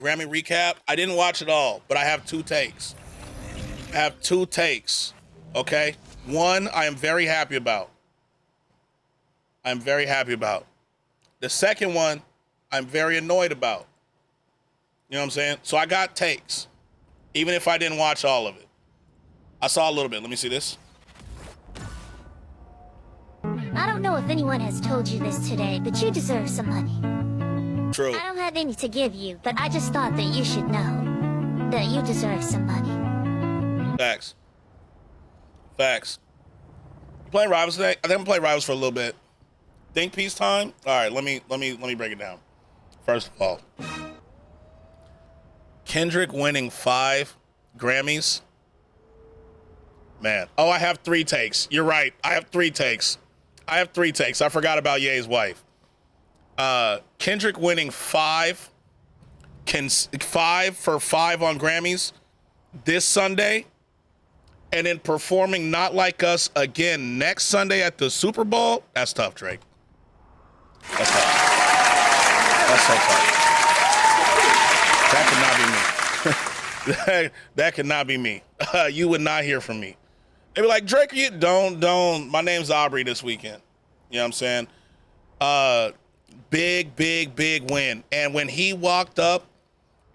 Grammy recap. I didn't watch it all, but I have two takes. Okay. One, I am very happy about. The second one, I'm very annoyed about. You know what I'm saying? So I got takes, even if I didn't watch all of it. I saw a little bit. Let me see this. I don't know if anyone has told you this today, but you deserve some money. True. I don't have any to give you, but I just thought that you should know that you deserve some money. Facts. You playing Rivals today? I think I'm playing Rivals for a little bit. Think peacetime? All right, let me break it down. First of all, Kendrick winning 5 Grammys. Man. Oh, I have 3 takes. You're right. I have 3 takes. I forgot about Ye's wife. Kendrick winning 5 for 5 on Grammys this Sunday, and then performing Not Like Us again next Sunday at the Super Bowl. That's tough, Drake. That's tough. That's so tough. That could not be me. That could not be me. You would not hear from me. They'd be like, Drake, you don't. My name's Aubrey this weekend. You know what I'm saying? Big win. And when he walked up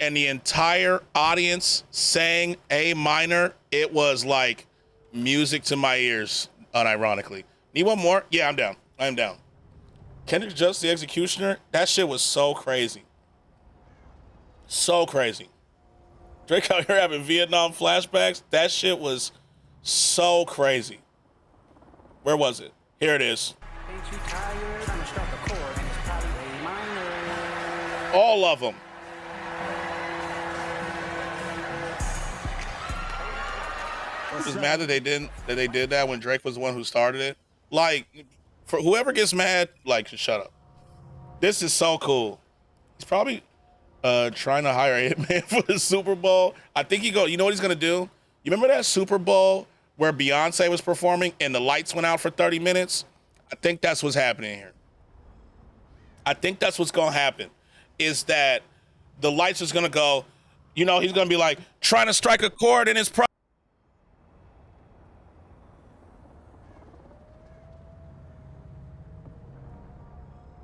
and the entire audience sang A minor, it was like music to my ears, unironically. Need one more? Yeah, I'm down. Kendrick Just the Executioner, that shit was so crazy. Drake out here having Vietnam flashbacks, that shit was so crazy. Where was it? Here it is. All of them. I was mad that they did that when Drake was the one who started it. Like, for whoever gets mad, like, shut up. This is so cool. He's probably trying to hire a hitman for the Super Bowl. I think you know what he's gonna do? You remember that Super Bowl where Beyonce was performing and the lights went out for 30 minutes? I think that's what's happening here. I think that's what's gonna happen, is that the lights is gonna go, he's gonna be like, trying to strike a chord in his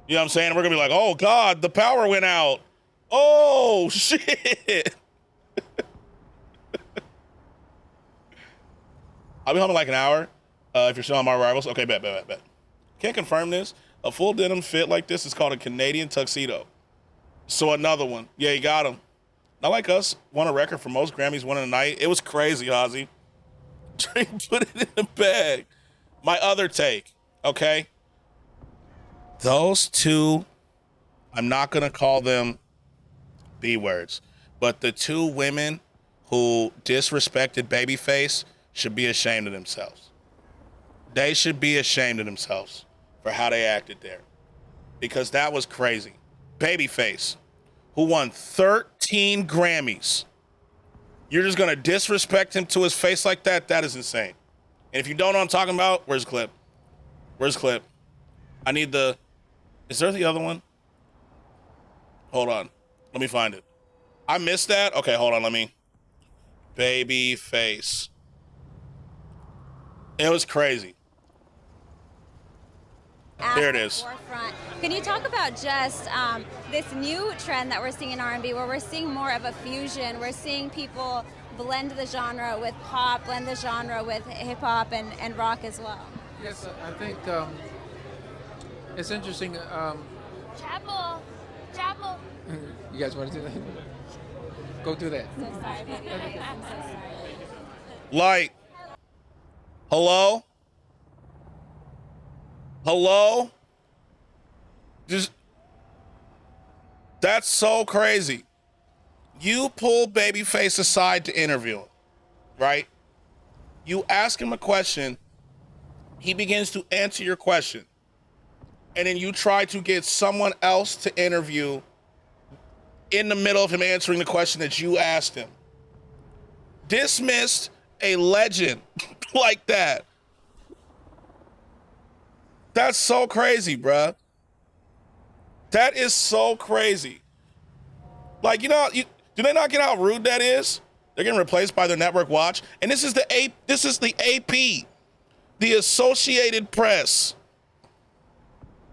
You know what I'm saying? We're gonna be like, oh God, the power went out. Oh shit. I'll be home in like an hour. If you're still on my Rivals. Okay, bet. Can't confirm this. A full denim fit like this is called a Canadian tuxedo. So another one. Yeah, you got him. Not Like Us won a record for most Grammys won in a night. It was crazy, Ozzy. Drake put it in the bag. My other take, okay? Those two, I'm not going to call them B words, but the 2 women who disrespected Babyface should be ashamed of themselves. They should be ashamed of themselves for how they acted there, because that was crazy. Babyface, who won 13 Grammys, you're just going to disrespect him to his face like that? That is insane. And if you don't know what I'm talking about, where's the clip? I need is there the other one? Hold on. Let me find it. I missed that? Okay, hold on. Babyface. It was crazy. Here it is. Forefront. Can you talk about just this new trend that we're seeing in R&B, where we're seeing more of a fusion? We're seeing people blend the genre with pop, blend the genre with hip-hop and rock as well. Yes, I think it's interesting. Chapel. You guys want to do that? Go do that. So sorry, baby. I'm so sorry. Like, hello? That's so crazy. You pull Babyface aside to interview him, right? You ask him a question. He begins to answer your question. And then you try to get someone else to interview in the middle of him answering the question that you asked him. Dismissed a legend like that. That's so crazy, bruh. That is so crazy. Like, do they not get how rude that is? They're getting replaced by their network watch. And this is the AP, the Associated Press.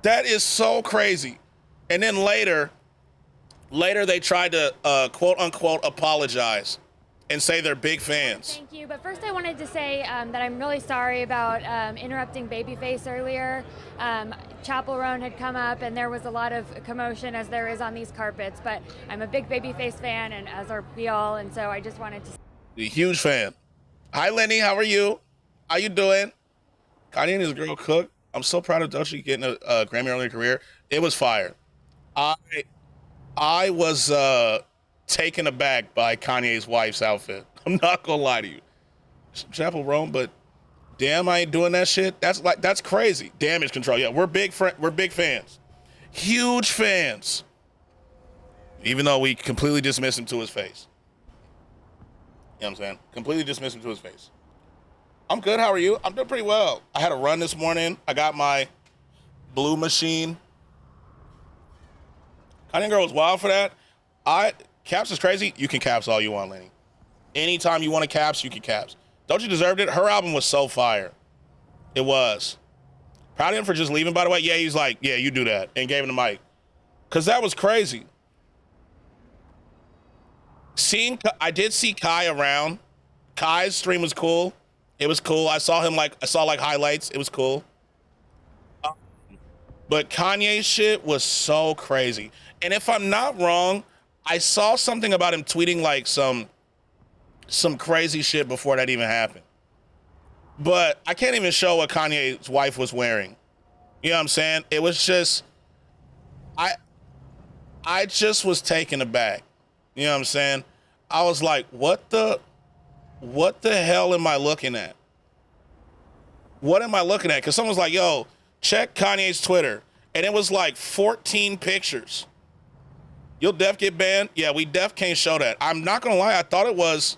That is so crazy. And then later they tried to quote unquote apologize and say they're big fans. Thank you. But first I wanted to say that I'm really sorry about interrupting Babyface earlier. Chapel Roan had come up and there was a lot of commotion as there is on these carpets, but I'm a big Babyface fan, and as are we all, and so I just wanted to... A huge fan. Hi, Lenny. How are you? How you doing? Kanye and his girl Cook. I'm so proud of Doechii getting a Grammy early in her career. It was fire. I was taken aback by Kanye's wife's outfit. I'm not gonna lie to you. Chapel Roan, but damn, I ain't doing that shit. That's crazy. Damage Control. Yeah, we're big fans. Huge fans. Even though we completely dismiss him to his face. You know what I'm saying? Completely dismiss him to his face. I'm good. How are you? I'm doing pretty well. I had a run this morning. I got my blue machine. Kanye girl was wild for that. Caps is crazy. You can caps all you want, Lenny. Anytime you want to caps, you can caps. Doechii deserved it. Her album was so fire. It was. Proud of him for just leaving, by the way. Yeah, he's like, yeah, you do that. And gave him the mic. Because that was crazy. I did see Kai around. Kai's stream was cool. It was cool. I saw highlights. It was cool. But Kanye's shit was so crazy. And if I'm not wrong, I saw something about him tweeting like some crazy shit before that even happened. But I can't even show what Kanye's wife was wearing. You know what I'm saying? It was just, I just was taken aback. You know what I'm saying? I was like, what the hell am I looking at? What am I looking at? Because someone's like, yo, check Kanye's Twitter. And it was like 14 pictures. You'll def get banned? Yeah, we def can't show that. I'm not gonna lie, I thought it was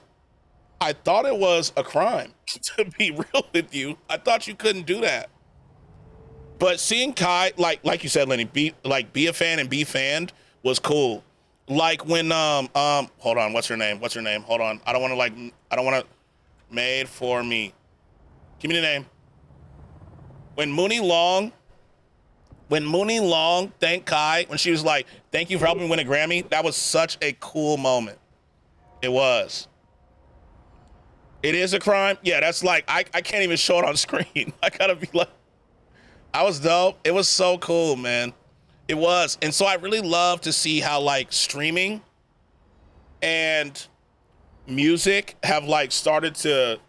a crime, to be real with you. I thought you couldn't do that. But seeing Kai, like you said, Lenny, be a fan and be fanned was cool. Like when hold on, what's her name? Hold on. I don't wanna Made for Me. Give me the name. When Mooney Long thanked Kai, when she was like, thank you for helping me win a Grammy, that was such a cool moment. It was. It is a crime? Yeah, that's like, I can't even show it on screen. I gotta be like, I was dope. It was so cool, man. It was. And so I really love to see how like streaming and music have like started to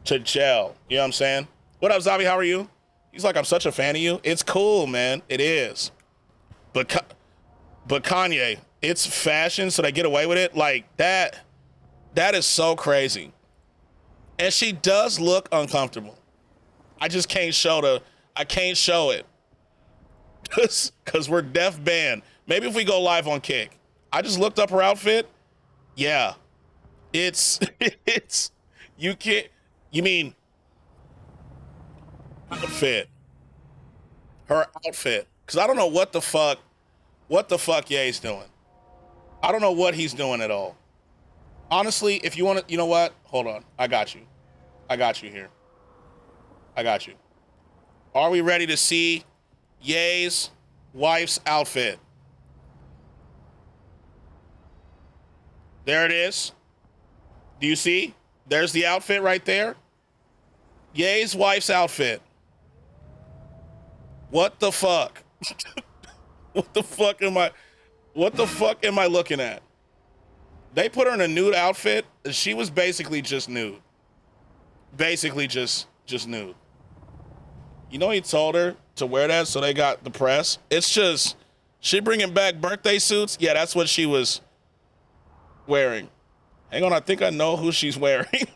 gel. You know what I'm saying? What up, Zabi? How are you? He's like, I'm such a fan of you. It's cool, man. It is. But Kanye, it's fashion, so they get away with it. Like that is so crazy. And she does look uncomfortable. I just can't show it. Cause we're def banned. Maybe if we go live on Kick. I just looked up her outfit. Yeah. It's you mean outfit. Her outfit. Cause I don't know what the fuck Ye's doing. I don't know what he's doing at all. Honestly, if you want to, you know what? Hold on. I got you here. I got you. Are we ready to see Ye's wife's outfit? There it is. Do you see? There's the outfit right there. Ye's wife's outfit. What the fuck? What the fuck am I looking at? They put her in a nude outfit. She was basically just nude. Basically just nude. You know he told her to wear that so they got the press? It's just, she bringing back birthday suits? Yeah, that's what she was wearing. Hang on, I think I know who she's wearing.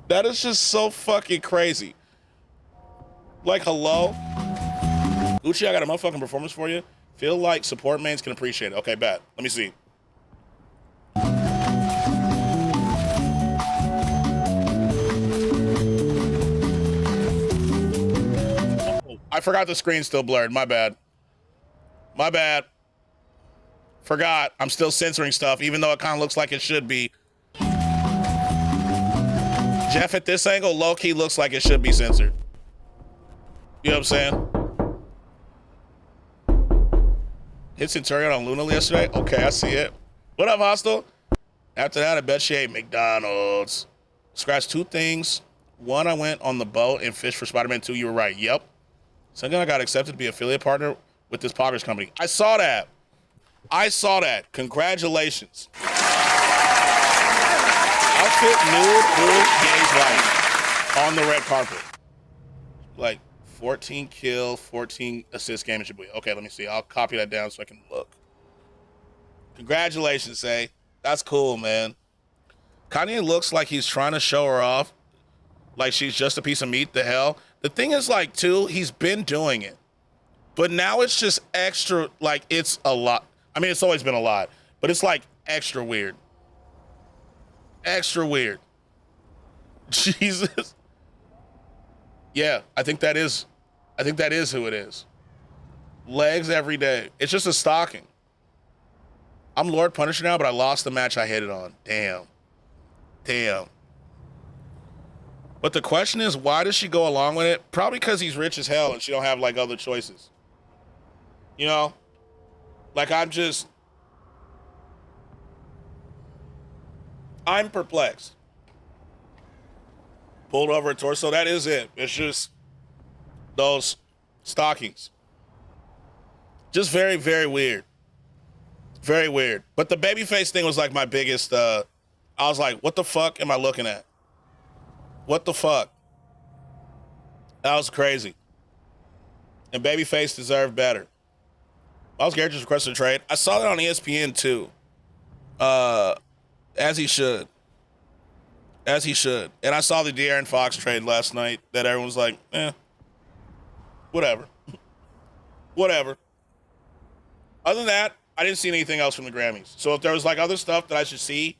That is just so fucking crazy. Like, hello? Gucci, I got a motherfucking performance for you. Feel like support mains can appreciate it. Okay, bet. Let me see. Oh, I forgot the screen's still blurred. My bad. My bad. Forgot. I'm still censoring stuff, even though it kind of looks like it should be. Jeff, at this angle, low-key looks like it should be censored. You know what I'm saying? Hit Centurion on Luna yesterday? Okay, I see it. What up, Hostel? After that, I bet she ate McDonald's. Scratched 2 things. 1, I went on the boat and fished for Spider-Man 2. You were right. Yep. Second, I got accepted to be affiliate partner with this poggers company. I saw that. Congratulations. Outfit nude old gay's wife on the red carpet. Like 14 kill, 14 assist game in Shibuya. Okay, let me see. I'll copy that down so I can look. Congratulations, Say. That's cool, man. Kanye looks like he's trying to show her off. Like she's just a piece of meat. The hell. The thing is, like, too, he's been doing it. But now it's just extra, like, it's a lot. I mean, it's always been a lot. But it's, like, extra weird. Extra weird. Jesus. Yeah, I think that is who it is. Legs every day. It's just a stocking. I'm Lord Punisher now, but I lost the match I hit it on. Damn. But the question is, why does she go along with it? Probably because he's rich as hell and she don't have, like, other choices. You know? Like, I'm perplexed. Pulled over a torso. That is it. It's just those stockings. Just very, very weird. Very weird. But the Babyface thing was like my biggest, I was like, what the fuck am I looking at? What the fuck? That was crazy. And Babyface deserved better. Miles Garrett just requested a trade. I saw that on ESPN too. As he should. As he should. And I saw the De'Aaron Fox trade last night that everyone's like, whatever. Whatever. Other than that, I didn't see anything else from the Grammys. So if there was like other stuff that I should see,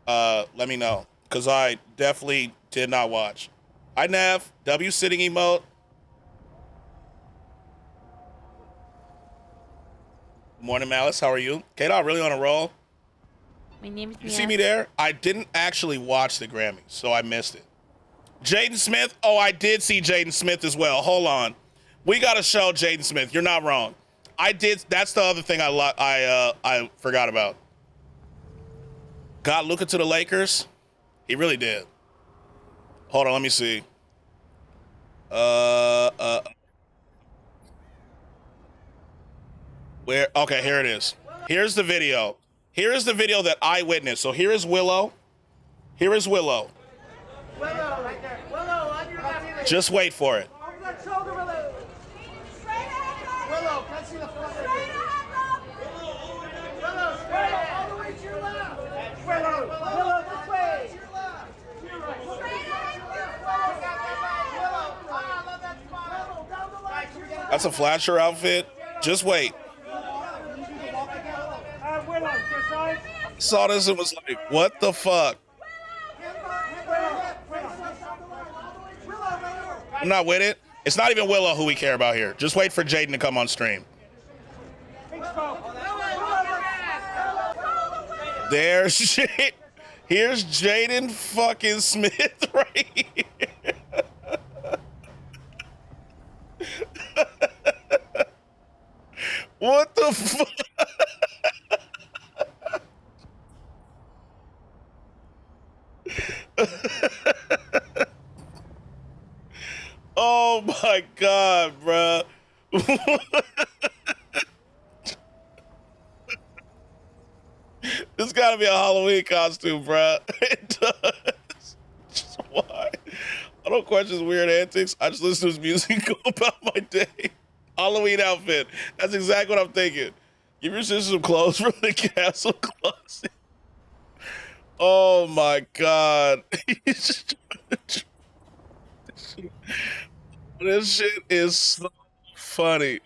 let me know. Because I definitely did not watch. Hi, Nev. W sitting emote. Good morning, Malice. How are you? K-Dot really on a roll? My name is You see me there? I didn't actually watch the Grammys, so I missed it. Jaden Smith? Oh, I did see Jaden Smith as well. Hold on. We got to show Jaden Smith. You're not wrong. I did. That's the other thing I forgot about. Got Luka to the Lakers? He really did. Hold on, let me see. Where? Okay, here it is. Here's the video. Here is the video that I witnessed. So here is Willow. Here is Willow. Willow, right there. Willow, on your left. Just wait for it. Over that shoulder, Willow. Willow, can I see the front of you? Willow, straight up, all the way to your left. Willow, this way. To your right. That's a flasher outfit. Just wait. Willow, your side. Saw this and was like, what the fuck? I'm not with it. It's not even Willow who we care about here. Just wait for Jaden to come on stream. There's shit. Here's Jaden fucking Smith right here. What the fuck? Oh my God, bruh. This gotta be a Halloween costume, bruh. It does. Just why? I don't question his weird antics. I just listen to his music and go about my day. Halloween outfit. That's exactly what I'm thinking. Give your sister some clothes from the castle closet. Oh my God. This shit is so funny.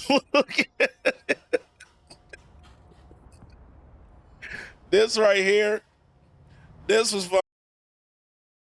Look at it. This right here. This was fun.